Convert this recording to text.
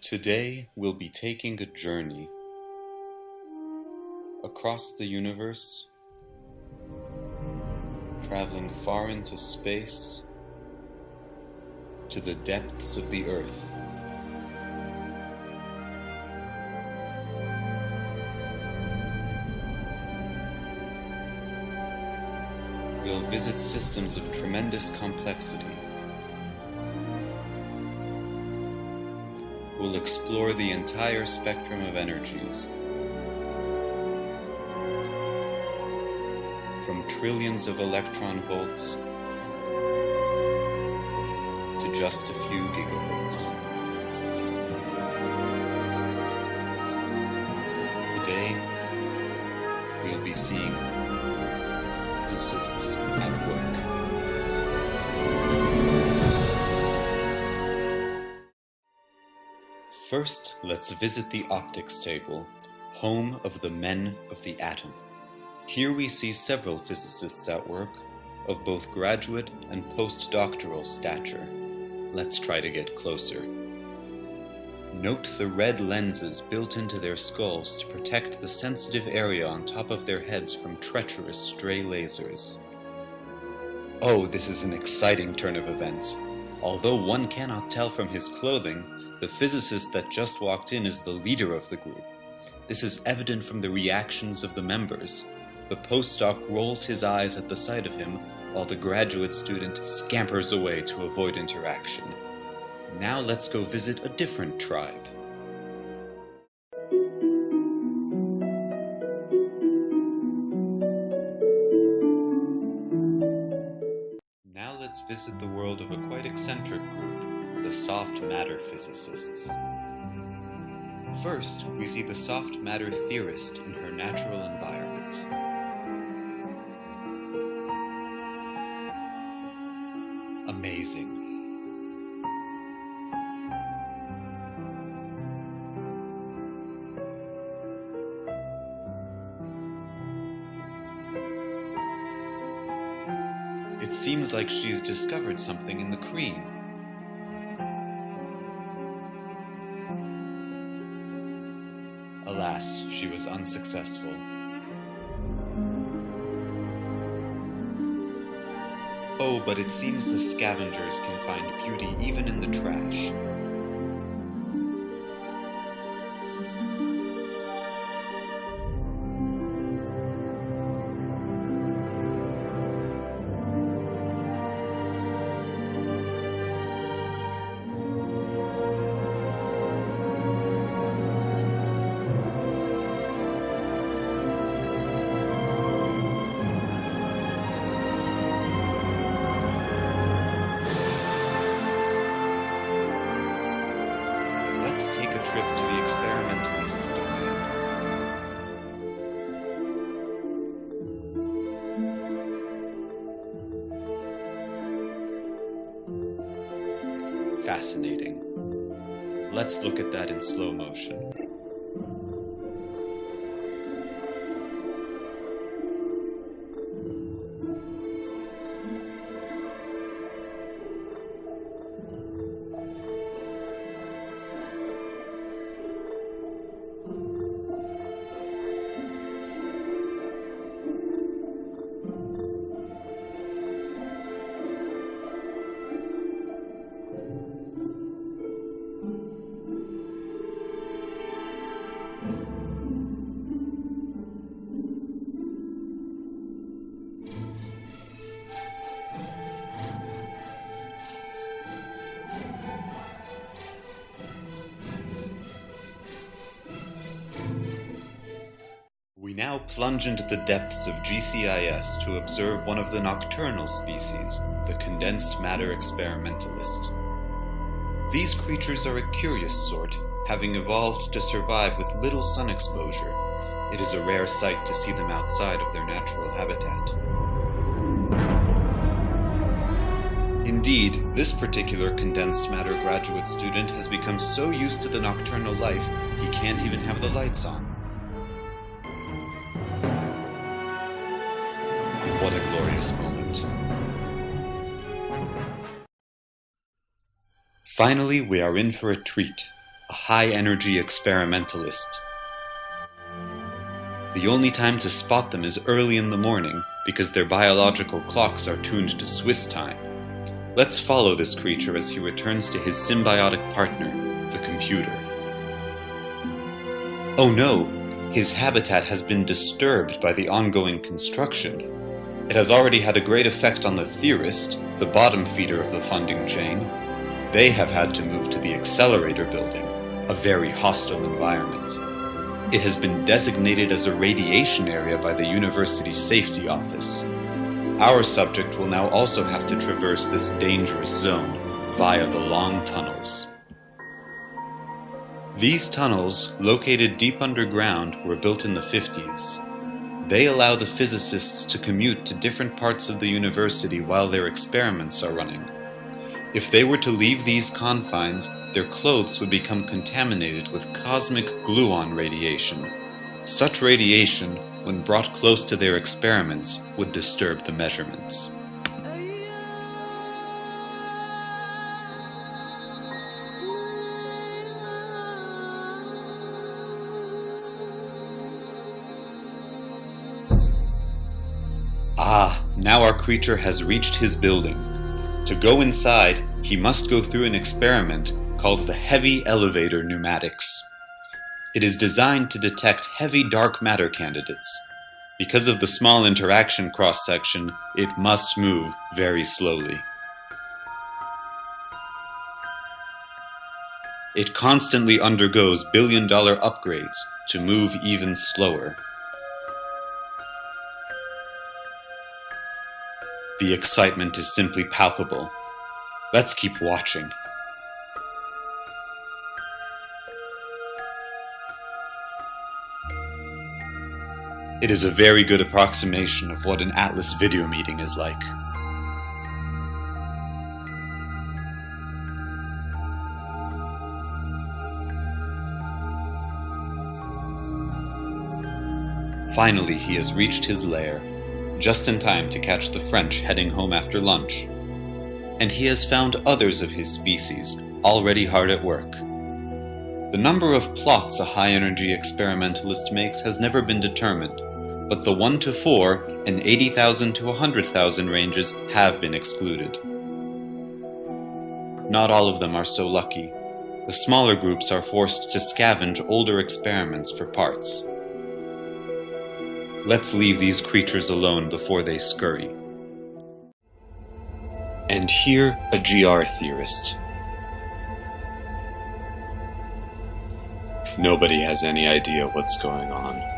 Today we'll be taking a journey across the universe, traveling far into space to the depths of the Earth. We'll visit systems of tremendous complexity. We'll explore the entire spectrum of energies, from trillions of electron volts to just a few gigahertz. Today, we'll be seeing physicists at work. First, let's visit the optics table, home of the men of the atom. Here we see several physicists at work, of both graduate and postdoctoral stature. Let's try to get closer. Note the red lenses built into their skulls to protect the sensitive area on top of their heads from treacherous stray lasers. Oh, this is an exciting turn of events. Although one cannot tell from his clothing, the physicist that just walked in is the leader of the group. This is evident from the reactions of the members. The postdoc rolls his eyes at the sight of him, while the graduate student scampers away to avoid interaction. Now let's go visit a different tribe. Now let's visit the world of a quite eccentric group, the soft matter physicists. First, we see the soft matter theorist in her natural environment. Amazing. It seems like she's discovered something in the cream. Alas, she was unsuccessful. Oh, but it seems the scavengers can find beauty even in the trash. Let's take a trip to the experimentalists' domain. Fascinating. Let's look at that in slow motion. We now plunge into the depths of GCIS to observe one of the nocturnal species, the condensed matter experimentalist. These creatures are a curious sort, having evolved to survive with little sun exposure. It is a rare sight to see them outside of their natural habitat. Indeed, this particular condensed matter graduate student has become so used to the nocturnal life, he can't even have the lights on. What a glorious moment. Finally, we are in for a treat. a high-energy experimentalist. The only time to spot them is early in the morning, because their biological clocks are tuned to Swiss time. Let's follow this creature as he returns to his symbiotic partner, the computer. Oh no! His habitat has been disturbed by the ongoing construction. It has already had a great effect on the theorist, the bottom feeder of the funding chain. They have had to move to the accelerator building, a very hostile environment. It has been designated as a radiation area by the University Safety Office. Our subject will now also have to traverse this dangerous zone via the long tunnels. These tunnels, located deep underground, were built in the 50s. They allow the physicists to commute to different parts of the university while their experiments are running. If they were to leave these confines, their clothes would become contaminated with cosmic gluon radiation. Such radiation, when brought close to their experiments, would disturb the measurements. Ah, now our creature has reached his building. To go inside, he must go through an experiment called the Heavy Elevator Pneumatics. It is designed to detect heavy dark matter candidates. Because of the small interaction cross-section, it must move very slowly. It constantly undergoes billion-dollar upgrades to move even slower. The excitement is simply palpable. Let's keep watching. It is a very good approximation of what an Atlas video meeting is like. Finally, he has reached his lair, just in time to catch the French heading home after lunch. And he has found others of his species, already hard at work. The number of plots a high-energy experimentalist makes has never been determined, but the 1 to 4 and 80,000 to 100,000 ranges have been excluded. Not all of them are so lucky. The smaller groups are forced to scavenge older experiments for parts. Let's leave these creatures alone before they scurry. And here, a GR theorist. Nobody has any idea what's going on.